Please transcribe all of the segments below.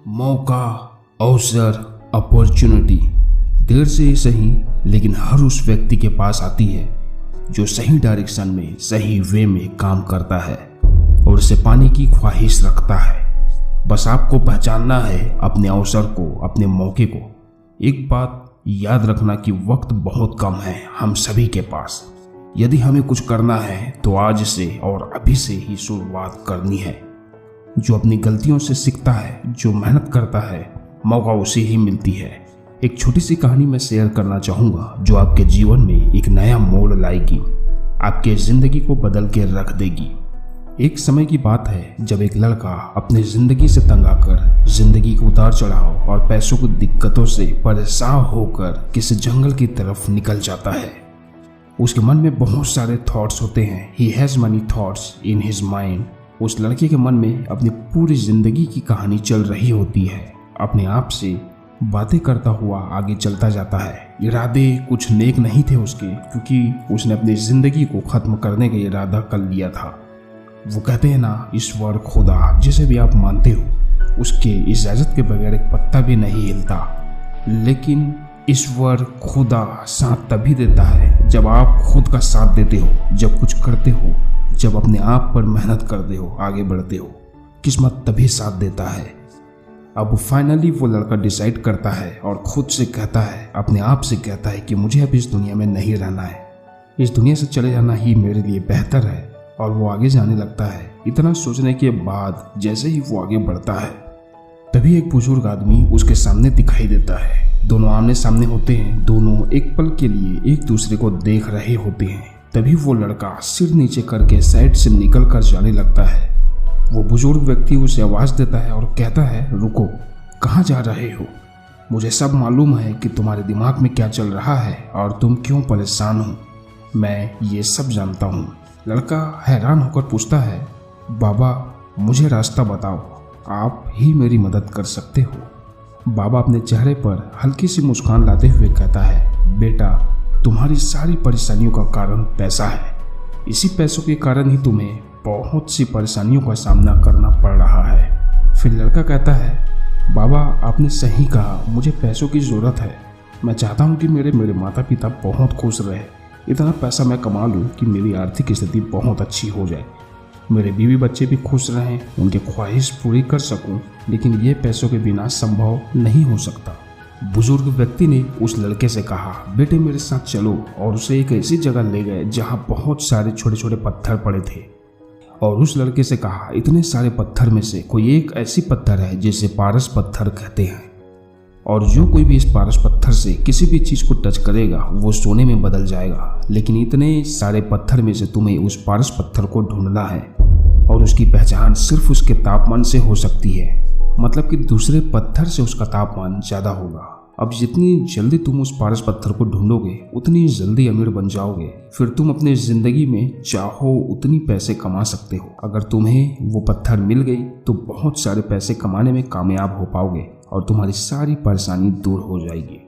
मौका, अवसर, अपॉर्चुनिटी देर से ही सही लेकिन हर उस व्यक्ति के पास आती है जो सही डायरेक्शन में, सही वे में काम करता है और उसे पाने की ख्वाहिश रखता है। बस आपको पहचानना है अपने अवसर को, अपने मौके को। एक बात याद रखना कि वक्त बहुत कम है हम सभी के पास। यदि हमें कुछ करना है तो आज से और अभी से ही शुरुआत करनी है। जो अपनी गलतियों से सीखता है, जो मेहनत करता है, मौका उसे ही मिलती है। एक छोटी सी कहानी मैं शेयर करना चाहूँगा जो आपके जीवन में एक नया मोड़ लाएगी, आपके ज़िंदगी को बदल के रख देगी। एक समय की बात है जब एक लड़का अपनी ज़िंदगी से तंग आकर, ज़िंदगी के उतार चढ़ाव और पैसों की दिक्कतों से परेशान होकर किसी जंगल की तरफ निकल जाता है। उसके मन में बहुत सारे थॉट्स होते हैं। He has money thoughts in his mind. उस लड़के के मन में अपनी पूरी जिंदगी की कहानी चल रही होती है। अपने आप से बातें करता हुआ आगे चलता जाता है। इरादे कुछ नेक नहीं थे उसके, क्योंकि उसने अपनी जिंदगी को खत्म करने का इरादा कर लिया था। वो कहते हैं ना, ईश्वर, खुदा, जिसे भी आप मानते हो, उसके इजाजत के बगैर एक पत्ता भी नहीं हिलता। लेकिन ईश्वर, खुदा साथ तभी देता है जब आप खुद का साथ देते हो, जब कुछ करते हो, जब अपने आप पर मेहनत करते हो, आगे बढ़ते हो। किस्मत तभी साथ देता है। अब फाइनली वो लड़का डिसाइड करता है और खुद से कहता है, अपने आप से कहता है कि मुझे अब इस दुनिया में नहीं रहना है, इस दुनिया से चले जाना ही मेरे लिए बेहतर है। और वो आगे जाने लगता है। इतना सोचने के बाद जैसे ही वो आगे बढ़ता है, तभी एक बुजुर्ग आदमी उसके सामने दिखाई देता है। दोनों आमने सामने होते हैं। दोनों एक पल के लिए एक दूसरे को देख रहे होते हैं। तभी वो लड़का सिर नीचे करके साइड से निकल कर जाने लगता है। वो बुजुर्ग व्यक्ति उसे आवाज़ देता है और कहता है, रुको, कहाँ जा रहे हो? मुझे सब मालूम है कि तुम्हारे दिमाग में क्या चल रहा है और तुम क्यों परेशान हो। मैं ये सब जानता हूँ। लड़का हैरान होकर पूछता है, बाबा मुझे रास्ता बताओ, आप ही मेरी मदद कर सकते हो। बाबा अपने चेहरे पर हल्की सी मुस्कान लाते हुए कहता है, बेटा तुम्हारी सारी परेशानियों का कारण पैसा है। इसी पैसों के कारण ही तुम्हें बहुत सी परेशानियों का सामना करना पड़ रहा है। फिर लड़का कहता है, बाबा आपने सही कहा, मुझे पैसों की ज़रूरत है। मैं चाहता हूँ कि मेरे माता पिता बहुत खुश रहे। इतना पैसा मैं कमा लूँ कि मेरी आर्थिक स्थिति बहुत अच्छी हो जाए, मेरे बीवी बच्चे भी खुश रहें, उनकी ख्वाहिश पूरी कर सकूँ। लेकिन ये पैसों के बिना संभव नहीं हो सकता। बुजुर्ग व्यक्ति ने उस लड़के से कहा, बेटे मेरे साथ चलो, और उसे एक ऐसी जगह ले गए जहाँ बहुत सारे छोटे छोटे पत्थर पड़े थे। और उस लड़के से कहा, इतने सारे पत्थर में से कोई एक ऐसी पत्थर है जिसे पारस पत्थर कहते हैं, और जो कोई भी इस पारस पत्थर से किसी भी चीज़ को टच करेगा वो सोने में बदल जाएगा। लेकिन इतने सारे पत्थर में से तुम्हें उस पारस पत्थर को ढूंढना है, और उसकी पहचान सिर्फ उसके तापमान से हो सकती है। मतलब कि दूसरे पत्थर से उसका तापमान ज़्यादा होगा। अब जितनी जल्दी तुम उस पारस पत्थर को ढूंढोगे उतनी जल्दी अमीर बन जाओगे। फिर तुम अपनी ज़िंदगी में चाहो उतनी पैसे कमा सकते हो। अगर तुम्हें वो पत्थर मिल गई तो बहुत सारे पैसे कमाने में कामयाब हो पाओगे और तुम्हारी सारी परेशानी दूर हो जाएगी।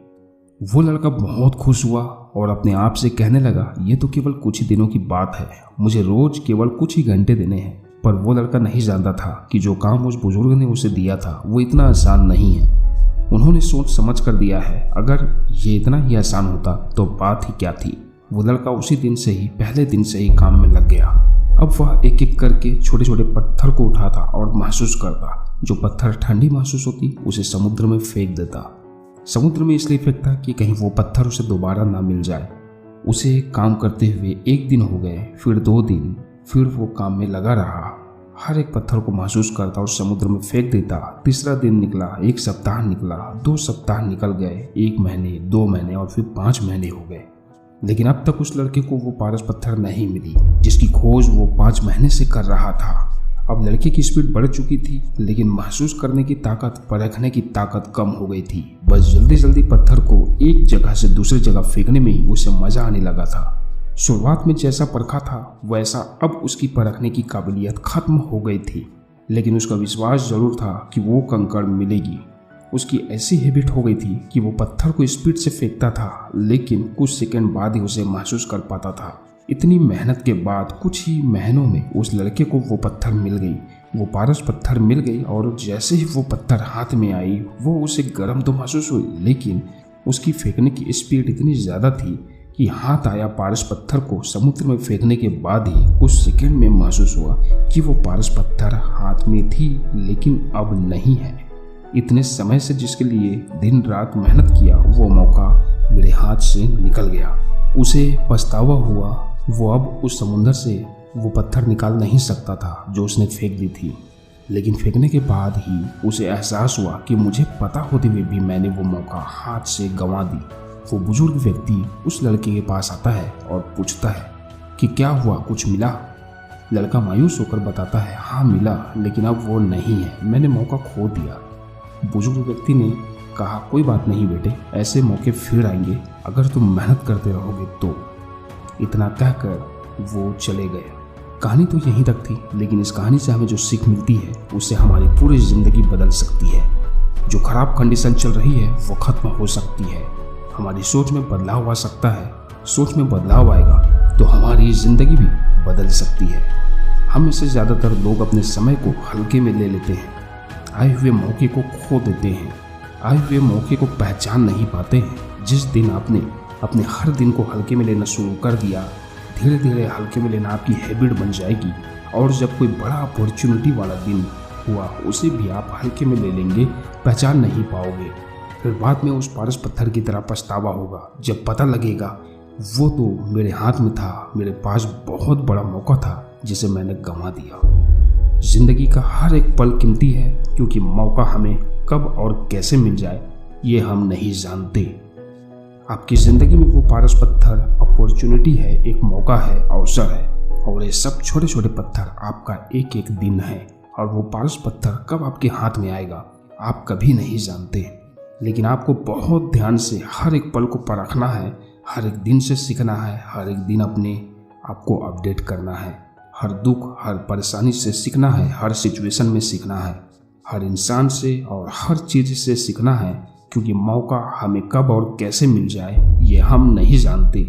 वो लड़का बहुत खुश हुआ और अपने आप से कहने लगा, ये तो केवल कुछ ही दिनों की बात है, मुझे रोज केवल कुछ ही घंटे देने हैं। पर वो लड़का नहीं जानता था कि जो काम उस बुजुर्ग ने उसे दिया था वो इतना आसान नहीं है। उन्होंने सोच समझ कर दिया है। अगर ये इतना ही आसान होता तो बात ही क्या थी। वो लड़का उसी दिन से ही, पहले दिन से ही काम में लग गया। अब वह एक एक करके छोटे छोटे पत्थर को उठाता और महसूस करता। जो पत्थर ठंडी महसूस होती उसे समुद्र में फेंक देता। समुद्र में इसलिए फेंकता कि कहीं वो पत्थर उसे दोबारा ना मिल जाए। उसे काम करते हुए एक दिन हो गए, फिर 2 दिन, फिर वो काम में लगा रहा। हर एक पत्थर को महसूस करता और समुद्र में फेंक देता। तीसरा दिन निकला, 1 सप्ताह निकला, 2 सप्ताह निकल गए, 1 महीने, 2 महीने और फिर 5 महीने हो गए। लेकिन अब तक उस लड़के को वो पारस पत्थर नहीं मिली जिसकी खोज वो 5 महीने से कर रहा था। अब लड़के की स्पीड बढ़ चुकी थी, लेकिन महसूस करने की ताकत, परखने की ताकत कम हो गई थी। बस जल्दी जल्दी पत्थर को एक जगह से दूसरी जगह फेंकने में ही उसे मजा आने लगा था। शुरुआत में जैसा परखा था वैसा अब उसकी परखने की काबिलियत खत्म हो गई थी। लेकिन उसका विश्वास जरूर था कि वो कंकड़ मिलेगी। उसकी ऐसी हैबिट हो गई थी कि वो पत्थर को स्पीड से फेंकता था, लेकिन कुछ सेकंड बाद ही उसे महसूस कर पाता था। इतनी मेहनत के बाद कुछ ही महीनों में उस लड़के को वो पत्थर मिल गई वो पारस पत्थर मिल गई और जैसे ही वो पत्थर हाथ में आई वो उसे गर्म तो महसूस हुई, लेकिन उसकी फेंकने की स्पीड इतनी ज़्यादा थी कि हाथ आया पारस पत्थर को समुद्र में फेंकने के बाद ही कुछ सेकंड में महसूस हुआ कि वो पारस पत्थर हाथ में थी लेकिन अब नहीं है। इतने समय से जिसके लिए दिन रात मेहनत किया वो मौका मेरे हाथ से निकल गया। उसे पछतावा हुआ, वो अब उस समुद्र से वो पत्थर निकाल नहीं सकता था जो उसने फेंक दी थी। लेकिन फेंकने के बाद ही उसे एहसास हुआ कि मुझे पता होते हुए भी मैंने वो मौका हाथ से गंवा दी। वो बुजुर्ग व्यक्ति उस लड़के के पास आता है और पूछता है कि क्या हुआ, कुछ मिला? लड़का मायूस होकर बताता है, हाँ मिला, लेकिन अब वो नहीं है, मैंने मौका खो दिया। बुजुर्ग व्यक्ति ने कहा, कोई बात नहीं बेटे, ऐसे मौके फिर आएंगे अगर तुम मेहनत करते रहोगे तो। इतना कहकर वो चले गए। कहानी तो यहीं तक थी, लेकिन इस कहानी से हमें जो सीख मिलती है उससे हमारी पूरी जिंदगी बदल सकती है। जो खराब कंडीशन चल रही है वो खत्म हो सकती है। हमारी सोच में बदलाव आ सकता है, सोच में बदलाव आएगा तो हमारी जिंदगी भी बदल सकती है। हम में से ज़्यादातर लोग अपने समय को हल्के में ले लेते हैं, आए हुए मौके को खो देते हैं, आए हुए मौके को पहचान नहीं पाते हैं। जिस दिन आपने अपने हर दिन को हल्के में लेना शुरू कर दिया, धीरे धीरे हल्के में लेना आपकी हैबिट बन जाएगी और जब कोई बड़ा अपॉर्चुनिटी वाला दिन हुआ उसे भी आप हल्के में ले लेंगे, पहचान नहीं पाओगे। फिर बाद में उस पारस पत्थर की तरह पछतावा होगा जब पता लगेगा वो तो मेरे हाथ में था, मेरे पास बहुत बड़ा मौका था जिसे मैंने गंवा दिया। जिंदगी का हर एक पल कीमती है क्योंकि मौका हमें कब और कैसे मिल जाए ये हम नहीं जानते। आपकी जिंदगी में वो पारस पत्थर अपॉर्चुनिटी है, एक मौका है, अवसर है, और ये सब छोटे छोटे पत्थर आपका एक एक दिन है। और वो पारस पत्थर कब आपके हाथ में आएगा आप कभी नहीं जानते। लेकिन आपको बहुत ध्यान से हर एक पल को परखना है, हर एक दिन से सीखना है, हर एक दिन अपने आपको अपडेट करना है। हर दुख हर परेशानी से सीखना है, हर सिचुएशन में सीखना है, हर इंसान से और हर चीज़ से सीखना है क्योंकि मौका हमें कब और कैसे मिल जाए ये हम नहीं जानते।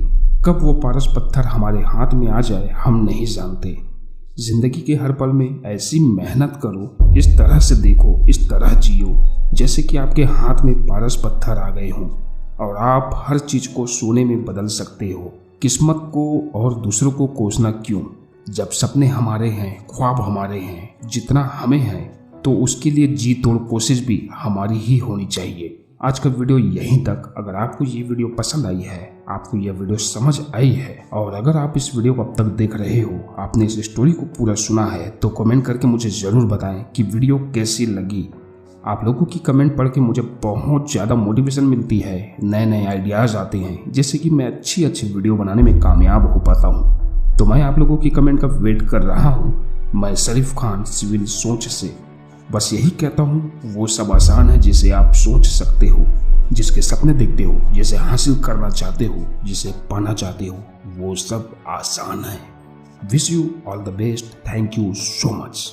कब वो पारस पत्थर हमारे हाथ में आ जाए हम नहीं जानते। जिंदगी के हर पल में ऐसी मेहनत करो, इस तरह से देखो, इस तरह जियो जैसे कि आपके हाथ में पारस पत्थर आ गए हों और आप हर चीज को सोने में बदल सकते हो। किस्मत को और दूसरों को कोसना क्यों, जब सपने हमारे हैं, ख्वाब हमारे हैं, जितना हमें है तो उसके लिए जी तोड़ कोशिश भी हमारी ही होनी चाहिए। आज का वीडियो यहीं तक। अगर आपको ये वीडियो पसंद आई है, आपको यह वीडियो समझ आई है और अगर आप इस वीडियो को अब तक देख रहे हो, आपने इस स्टोरी को पूरा सुना है तो कमेंट करके मुझे ज़रूर बताएं कि वीडियो कैसी लगी। आप लोगों की कमेंट पढ़ के मुझे बहुत ज़्यादा मोटिवेशन मिलती है, नए नए आइडियाज़ आते हैं जिससे कि मैं अच्छी अच्छी वीडियो बनाने में कामयाब हो पाता हूँ। तो मैं आप लोगों की कमेंट का वेट कर रहा हूँ। मैं शरीफ खान सिविल सोच से बस यही कहता हूँ, वो सब आसान है जिसे आप सोच सकते हो, जिसके सपने देखते हो, जिसे हासिल करना चाहते हो, जिसे पाना चाहते हो, वो सब आसान है। Wish you all the best. Thank you so much.